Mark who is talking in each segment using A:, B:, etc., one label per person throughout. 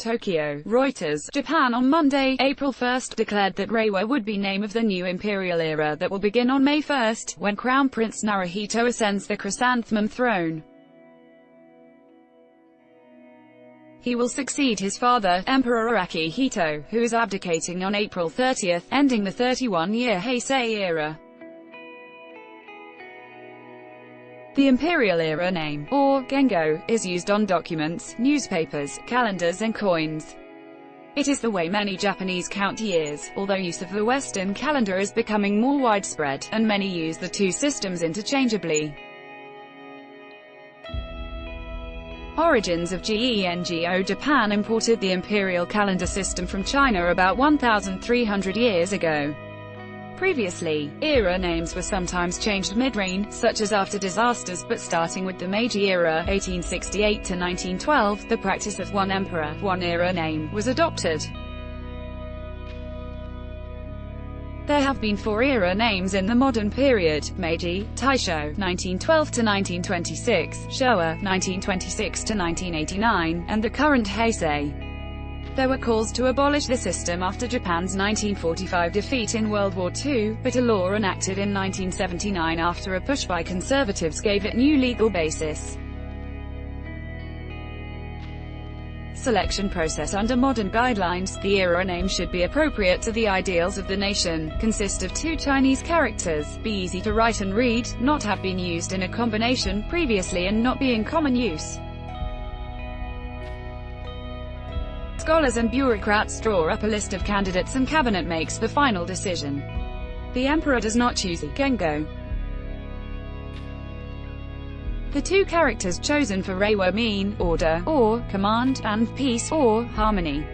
A: Tokyo, Reuters. Japan on Monday, April 1, declared that Reiwa would be name of the new imperial era that will begin on May 1, when Crown Prince Naruhito ascends the Chrysanthemum Throne. He will succeed his father, Emperor Akihito, who is abdicating on April 30, ending the 31-year Heisei era. The imperial era name, or Gengo, is used on documents, newspapers, calendars and coins. It is the way many Japanese count years, although use of the Western calendar is becoming more widespread, and many use the two systems interchangeably. Origins of Gengo. Japan imported the imperial calendar system from China about 1,300 years ago. Previously, era names were sometimes changed mid-reign, such as after disasters, but starting with the Meiji era, 1868 to 1912, the practice of one emperor, one era name, was adopted. There have been 4 era names in the modern period: Meiji, Taisho, 1912 to 1926, Showa, 1926 to 1989, and the current Heisei. There were calls to abolish the system after Japan's 1945 defeat in World War II, but a law enacted in 1979 after a push by conservatives gave it new legal basis. Selection process. Under modern guidelines, the era name should be appropriate to the ideals of the nation, consist of 2 Chinese characters, be easy to write and read, not have been used in a combination previously and not be in common use. Scholars and bureaucrats draw up a list of candidates and cabinet makes the final decision. The emperor does not choose a Gengo. The 2 characters chosen for Reiwa mean order, or command, and peace, or harmony.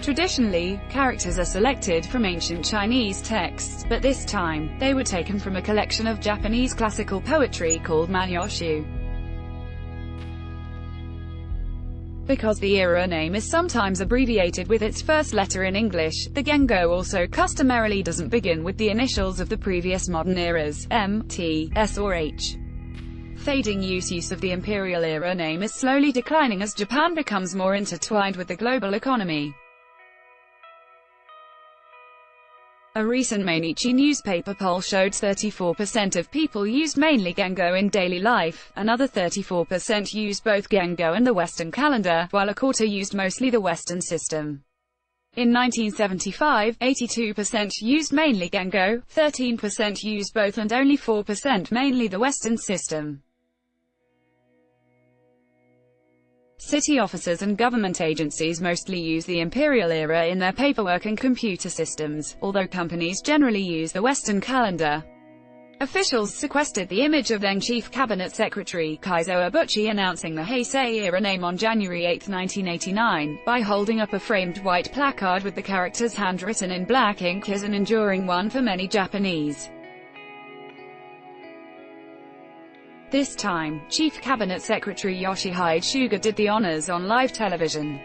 A: Traditionally, characters are selected from ancient Chinese texts, but this time, they were taken from a collection of Japanese classical poetry called Manyoshu. Because the era name is sometimes abbreviated with its first letter in English, the Gengo also customarily doesn't begin with the initials of the previous modern eras, M, T, S or H. Fading use of the imperial era name is slowly declining as Japan becomes more intertwined with the global economy. A recent Mainichi newspaper poll showed 34% of people used mainly Gengo in daily life, another 34% used both Gengo and the Western calendar, while a quarter used mostly the Western system. In 1975, 82% used mainly Gengo, 13% used both and only 4% mainly the Western system. City officers and government agencies mostly use the imperial era in their paperwork and computer systems, although companies generally use the Western calendar. Officials sequestered the image of then Chief Cabinet Secretary Kaizo Ibuchi announcing the Heisei era name on January 8, 1989, by holding up a framed white placard with the characters handwritten in black ink as an enduring one for many Japanese. This time, Chief Cabinet Secretary Yoshihide Suga did the honors on live television.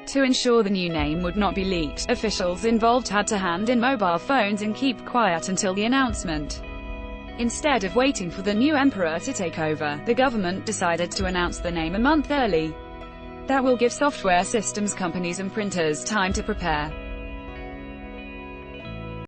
A: To ensure the new name would not be leaked, officials involved had to hand in mobile phones and keep quiet until the announcement. Instead of waiting for the new emperor to take over, the government decided to announce the name a month early. That will give software systems companies and printers time to prepare.